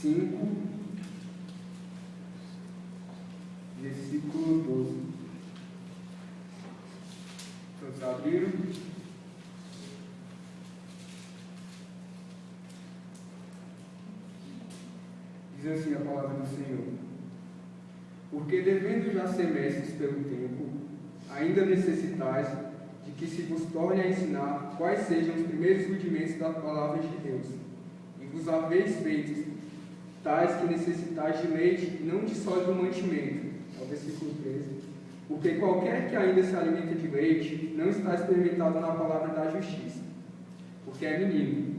5, versículo 12. Todos abriram? Diz assim a palavra do Senhor: porque devendo já ser mestres pelo tempo, ainda necessitais de que se vos torne a ensinar quais sejam os primeiros rudimentos das palavras de Deus, e vos haveis feitos tais que necessitais de leite e não de sólido mantimento. É o versículo 13. Porque qualquer que ainda se alimenta de leite não está experimentado na palavra da justiça, porque é menino.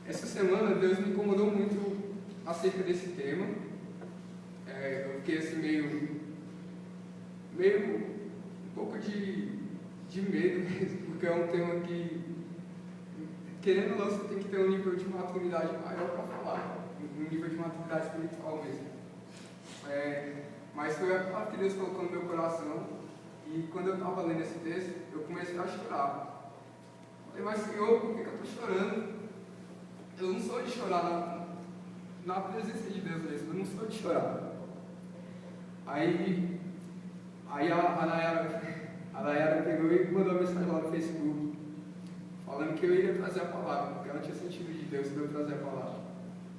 Essa semana Deus me incomodou muito acerca desse tema. Eu fiquei assim meio um pouco de medo mesmo, porque é um tema que, querendo ou não, você tem que ter um nível de maturidade maior para falar, um nível de maturidade espiritual mesmo. Mas foi a palavra que Deus colocou no meu coração, e quando eu estava lendo esse texto, eu comecei a chorar. Eu falei, mas Senhor, por que eu estou chorando? Eu não sou de chorar na presença de Deus mesmo, eu não sou de chorar. Aí a Nayara pegou e mandou uma mensagem lá no Facebook, falando que eu iria trazer a palavra, porque ela tinha sentido de Deus para eu trazer a palavra.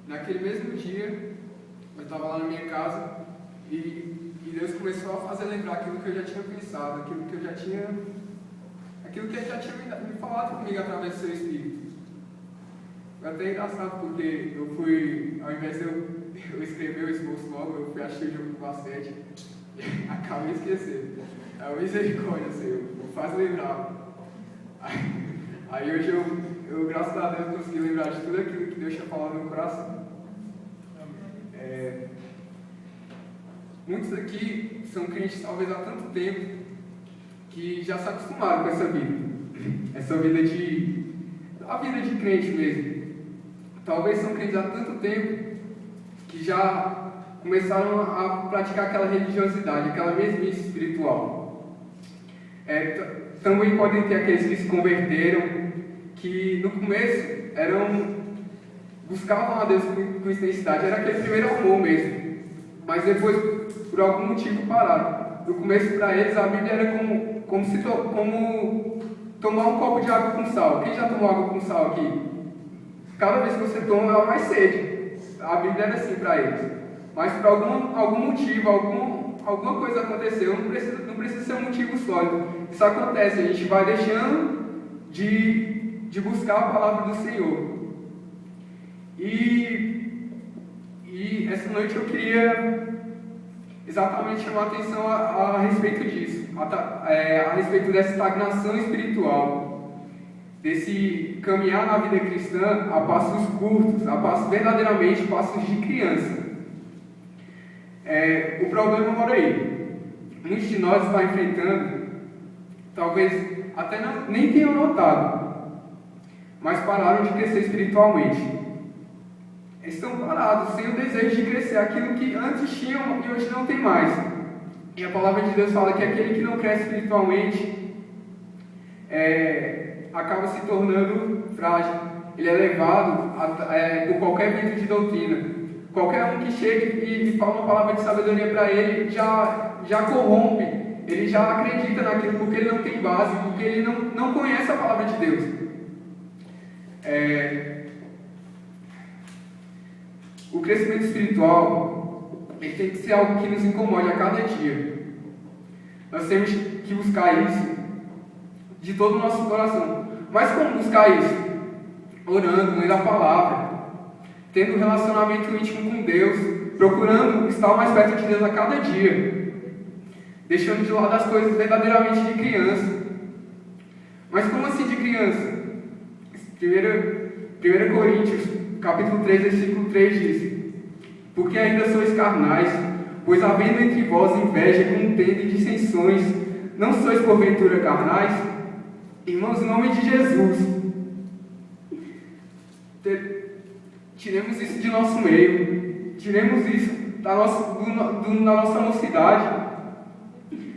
Naquele mesmo dia, eu estava lá na minha casa e Deus começou a fazer lembrar aquilo que eu já tinha pensado, aquilo que ele já tinha me falado comigo através do seu Espírito. Foi até engraçado, porque eu fui, ao invés de eu escrever o esboço logo, eu fui assistir o jogo do basquete. Acabei esquecendo. É uma misericórdia, Senhor. Faz lembrar. Aí hoje eu, graças a Deus, consegui lembrar de tudo aquilo que Deus tinha falado no meu coração. Muitos aqui são crentes talvez há tanto tempo que já se acostumaram com essa vida. Essa vida a vida de crente mesmo. Talvez são crentes há tanto tempo que já começaram a praticar aquela religiosidade, aquela mesmice espiritual. Também podem ter aqueles que se converteram, que no começo buscavam a Deus com intensidade, era aquele primeiro amor mesmo, mas depois, por algum motivo, pararam. No começo, para eles, a Bíblia era como tomar um copo de água com sal. Quem já tomou água com sal aqui? Cada vez que você toma, ela vai sede. A Bíblia era assim para eles. Mas por algum motivo, alguma coisa aconteceu, não precisa ser um motivo sólido. Isso acontece, a gente vai deixando de buscar a palavra do Senhor. E essa noite eu queria exatamente chamar a atenção a respeito disso, a respeito dessa estagnação espiritual, desse caminhar na vida cristã a passos curtos, verdadeiramente passos de criança. O problema mora aí. Muitos de nós estão enfrentando, talvez até nem tenham notado, mas pararam de crescer espiritualmente. Estão parados, sem o desejo de crescer, aquilo que antes tinham e hoje não tem mais. E a palavra de Deus fala que aquele que não cresce espiritualmente acaba se tornando frágil. Ele é levado por qualquer vento de doutrina. Qualquer um que chegue e fala uma palavra de sabedoria para ele já corrompe. Ele já acredita naquilo porque ele não tem base, porque ele não conhece a palavra de Deus. O crescimento espiritual ele tem que ser algo que nos incomode a cada dia. Nós temos que buscar isso de todo o nosso coração. Mas como buscar isso? Orando, lendo a palavra, tendo um relacionamento íntimo com Deus, procurando estar mais perto de Deus a cada dia, deixando de lado as coisas verdadeiramente de criança. Mas como assim de criança? 1 Coríntios, capítulo 3, versículo 3 diz: porque ainda sois carnais, pois havendo entre vós inveja, contenda e dissensões, não sois porventura carnais? Irmãos, em nome de Jesus, tiremos isso de nosso meio, tiremos isso da nossa mocidade.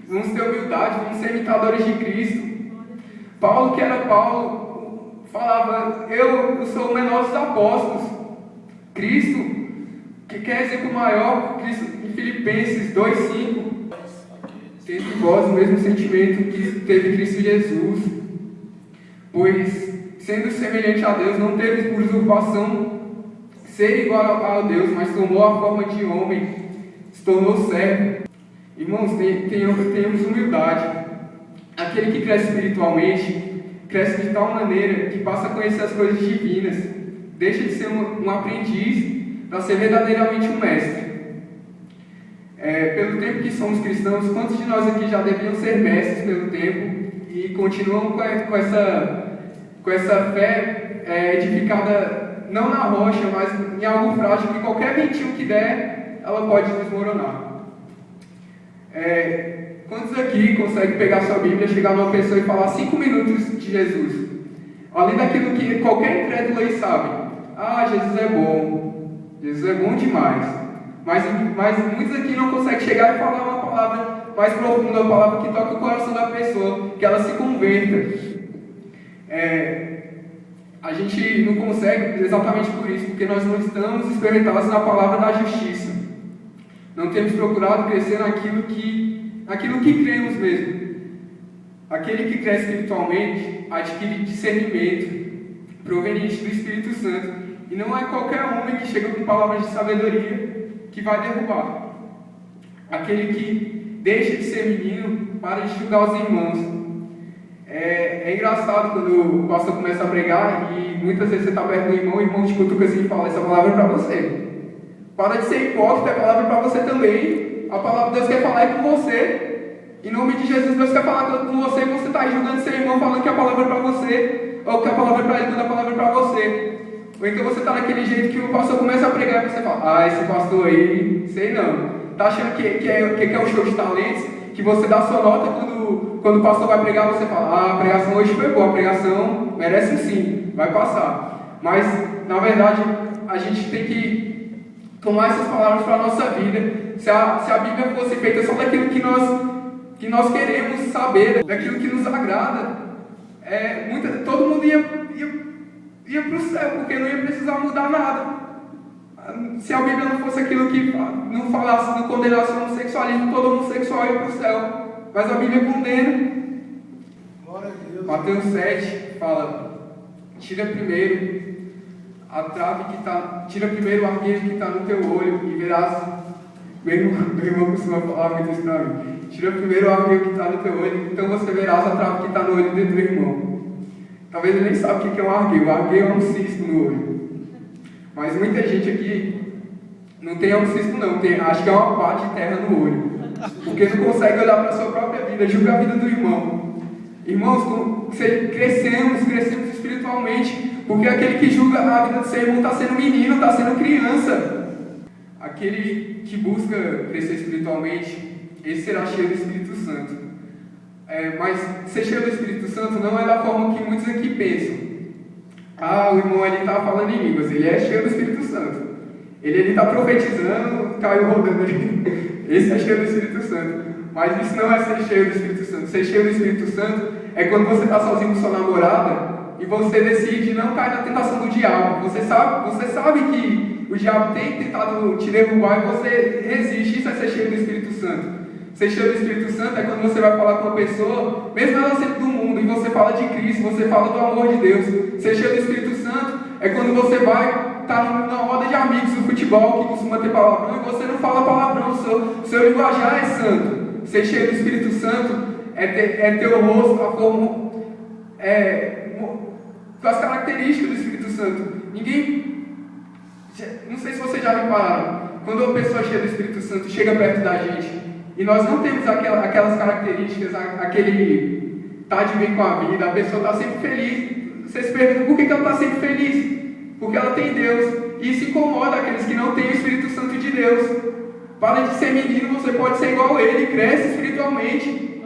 Vamos ter humildade, vamos ser imitadores de Cristo. Paulo, que era Paulo, falava, eu sou o menor dos apóstolos. Cristo, que quer exemplo maior, Cristo, em Filipenses 2,5, tendo em vós o mesmo sentimento que teve Cristo Jesus, pois, sendo semelhante a Deus, não teve por usurpação ser igual a Deus, mas tomou a forma de homem, se tornou servo. Irmãos, tenhamos humildade. Aquele que cresce espiritualmente, cresce de tal maneira que passa a conhecer as coisas divinas, deixa de ser um aprendiz para ser verdadeiramente um mestre. Pelo tempo que somos cristãos, quantos de nós aqui já deviam ser mestres pelo tempo e continuam com essa fé edificada não na rocha, mas em algo frágil, que qualquer ventinho que der, ela pode desmoronar. Quantos aqui conseguem pegar sua Bíblia, chegar numa pessoa e falar 5 minutos de Jesus? Além daquilo que qualquer incrédulo aí sabe. Ah, Jesus é bom. Jesus é bom demais. Mas muitos aqui não conseguem chegar e falar uma palavra mais profunda, uma palavra que toca o coração da pessoa, que ela se converta. A gente não consegue exatamente por isso, porque nós não estamos experimentados na palavra da justiça. Não temos procurado crescer naquilo que cremos mesmo. Aquele que cresce espiritualmente adquire discernimento proveniente do Espírito Santo. E não é qualquer homem que chega com palavras de sabedoria que vai derrubar. Aquele que deixa de ser menino para de julgar os irmãos. É engraçado quando o pastor começa a pregar e muitas vezes você está perto do irmão e o irmão te cutuca assim e fala: essa palavra é para você. Para de ser hipócrita, a palavra é para você também. A palavra de Deus quer falar com você. Em nome de Jesus, Deus quer falar com você e você está aí julgando seu irmão falando que a palavra é para você, ou que a palavra é para ele quando a palavra é para você. Ou então você está naquele jeito que o pastor começa a pregar e você fala: ah, esse pastor aí, sei não. Está achando que é um show de talentos, que você dá sua nota quando o pastor vai pregar, você fala: ah, a pregação hoje foi boa, a pregação merece sim, vai passar. Mas, na verdade, a gente tem que tomar essas palavras para a nossa vida. Se a Bíblia fosse feita só daquilo que nós queremos saber, daquilo que nos agrada, todo mundo ia para o céu, porque não ia precisar mudar nada. Se a Bíblia não fosse aquilo que não falasse, não condenasse o homossexualismo, todo homossexual ia para o céu. Mas a Bíblia condena. Glória a Deus. Mateus 7 fala: tira primeiro o argueiro que está no teu olho e verás. Meu irmão costuma falar muito isso para mim. Tira primeiro o argueiro que está no teu olho, então você verás a trave que está no olho do teu irmão. Talvez ele nem sabe o que é um argueiro. O argueiro é um cisco no olho. Mas muita gente aqui não tem um cisco não, acho que é uma pá de terra no olho. Porque não consegue olhar para a sua própria vida, julga a vida do irmão. Irmãos, crescemos espiritualmente, porque aquele que julga a vida do seu irmão está sendo menino, está sendo criança. Aquele que busca crescer espiritualmente, esse será cheio do Espírito Santo. Mas ser cheio do Espírito Santo não é da forma que muitos aqui pensam. Ah, o irmão ali está falando em línguas, ele é cheio do Espírito Santo. Ele está profetizando, caiu rodando ali. Esse é cheio do Espírito Santo. Mas isso não é ser cheio do Espírito Santo. Ser cheio do Espírito Santo é quando você está sozinho com sua namorada e você decide não cair na tentação do diabo. Você sabe que o diabo tem tentado te derrubar e você resiste. Isso é ser cheio do Espírito Santo. Ser cheio do Espírito Santo é quando você vai falar com uma pessoa, mesmo ela sendo do mundo, e você fala de Cristo, você fala do amor de Deus. Ser cheio do Espírito Santo é quando você vai estar na roda de amigos do futebol, que costuma ter palavrão, e você não fala palavrão, o seu linguajar é santo. Ser cheio do Espírito Santo é ter o rosto, a forma, com as características do Espírito Santo. Não sei se vocês já repararam, quando uma pessoa cheia do Espírito Santo chega perto da gente, e nós não temos aquelas características, aquele tá de bem com a vida, a pessoa está sempre feliz. Você se pergunta por que ela está sempre feliz? Porque ela tem Deus. E isso incomoda aqueles que não têm o Espírito Santo de Deus. Para de ser menino, você pode ser igual a ele, cresce espiritualmente.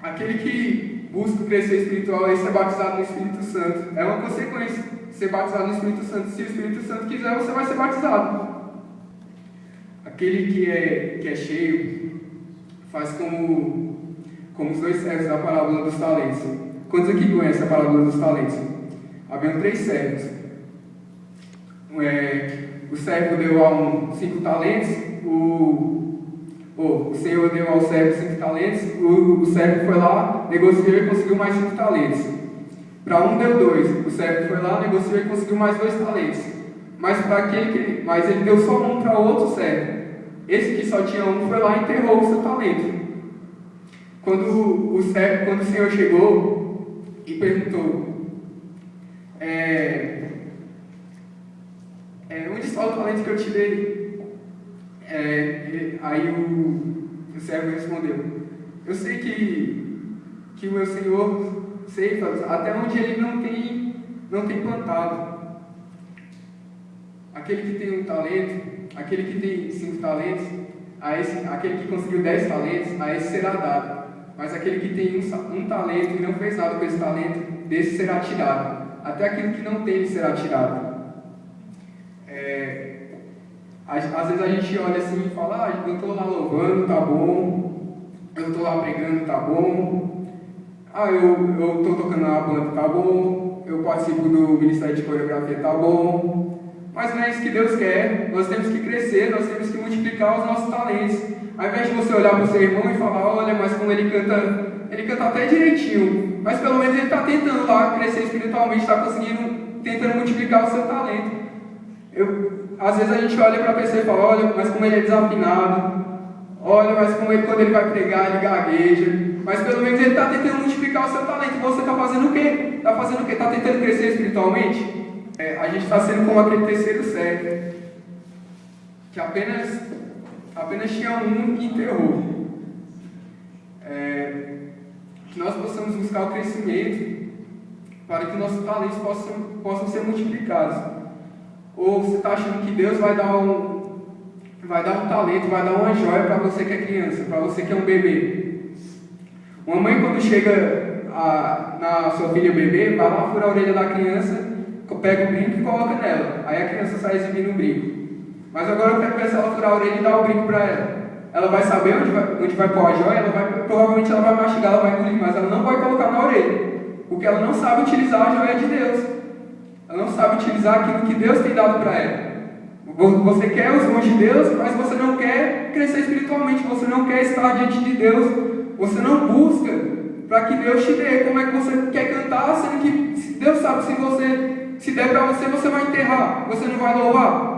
Aquele que busca crescer espiritual é ser batizado no Espírito Santo. É uma consequência ser batizado no Espírito Santo. Se o Espírito Santo quiser, você vai ser batizado. Aquele que é cheio faz como como os dois servos da parábola dos talentos. Quantos aqui conhecem a parábola dos talentos? Haviam 3 servos. O servo deu a um 5 talentos, o senhor deu ao servo 5 talentos, o servo foi lá, negociou e conseguiu mais 5 talentos. Para um deu 2, o servo foi lá, negociou e conseguiu mais 2 talentos. Mas ele deu só um para o outro servo. Esse que só tinha um foi lá e enterrou o seu talento. Quando o senhor chegou e perguntou, onde está o talento que eu te dei? Aí o servo respondeu, eu sei que o meu senhor ceifa até onde ele não tem plantado. Aquele que tem um talento, aquele que tem 5 talentos, aquele que conseguiu 10 talentos, a esse será dado. Mas aquele que tem um talento e não fez nada com esse talento, desse será tirado. Até aquilo que não tem será tirado. Às vezes a gente olha assim e fala, eu estou lá louvando, tá bom. Eu estou lá pregando, tá bom. Eu estou tocando na banda, tá bom. Eu participo do Ministério de Coreografia, tá bom. Mas não é isso que Deus quer. Nós temos que crescer, nós temos que multiplicar os nossos talentos. Ao invés de você olhar para o seu irmão e falar, olha, mas como ele canta até direitinho, mas pelo menos ele está tentando lá crescer espiritualmente, está tentando multiplicar o seu talento. Às vezes a gente olha para a pessoa e fala, olha, mas como ele é desafinado, olha, mas como quando ele vai pregar, ele gagueja, mas pelo menos ele está tentando multiplicar o seu talento. Você está fazendo o quê? Está tentando crescer espiritualmente? A gente está sendo como aquele terceiro servo, que apenas tinha um e enterrou. Que nós possamos buscar o crescimento para que nossos talentos possam ser multiplicados. Ou você está achando que Deus vai dar um talento, vai dar uma joia para você que é criança, para você que é um bebê. Uma mãe, quando chega na sua filha bebê, vai lá, fura a orelha da criança, pega o brinco e coloca nela. Aí a criança sai exibindo o brinco. Mas agora eu quero ver se ela furar a orelha e dar o brinco para ela. Ela vai saber onde vai pôr a joia, provavelmente ela vai mastigar, ela vai engolir, mas ela não vai colocar na orelha. Porque ela não sabe utilizar a joia de Deus. Ela não sabe utilizar aquilo que Deus tem dado para ela. Você quer os dons de Deus, mas você não quer crescer espiritualmente, você não quer estar diante de Deus, você não busca para que Deus te dê. Como é que você quer cantar, sendo que Deus sabe se der para você, você vai enterrar, você não vai louvar?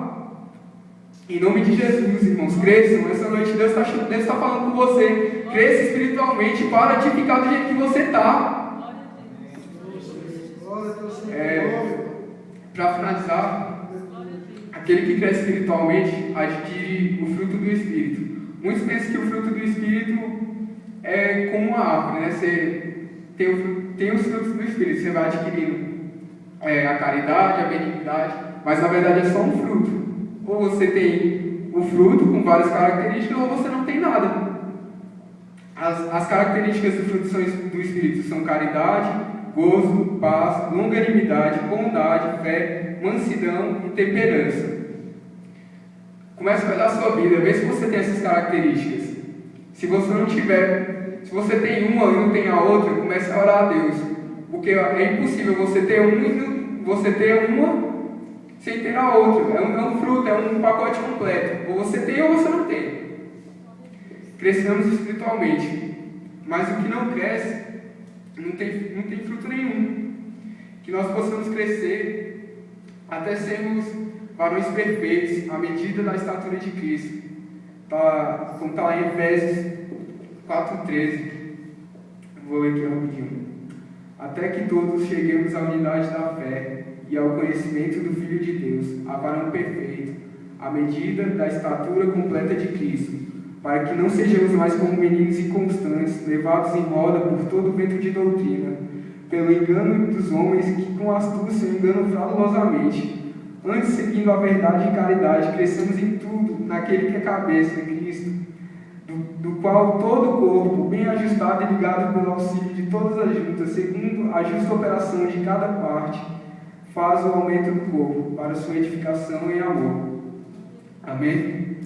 Em nome de Jesus, irmãos, cresçam. Essa noite Deus está falando com você. Cresça espiritualmente, para de ficar do jeito que você está. Para finalizar, aquele que cresce espiritualmente adquire o fruto do Espírito. Muitos pensam que o fruto do Espírito é como uma árvore, né? Você tem os frutos do Espírito, você vai adquirindo a caridade, a benignidade, mas na verdade é só um fruto. Ou você tem o fruto com várias características, ou você não tem nada. As características do fruto do Espírito são caridade, gozo, paz, longanimidade, bondade, fé, mansidão e temperança. Comece a olhar a sua vida, vê se você tem essas características. Se você não tiver, se você tem uma e não tem a outra, comece a orar a Deus. Porque é impossível você ter uma sem ter a outra. É um fruto, é um pacote completo. Ou você tem ou você não tem. Cresçamos espiritualmente. Mas o que não cresce, não tem fruto nenhum. Que nós possamos crescer até sermos varões perfeitos, à medida da estatura de Cristo. Como está lá em Efésios 4,13. Vou ler aqui rapidinho. Até que todos cheguemos à unidade da fé e ao conhecimento do Filho de Deus, a varão perfeito, à medida da estatura completa de Cristo, para que não sejamos mais como meninos inconstantes, levados em roda por todo vento de doutrina, pelo engano dos homens que com astúcia enganam fraudulosamente. Antes, seguindo a verdade e caridade, cresçamos em tudo naquele que é cabeça, Cristo, do qual todo o corpo, bem ajustado e ligado pelo auxílio de todas as juntas, segundo a justa operação de cada parte, faz o aumento do corpo, para sua edificação em amor. Amém?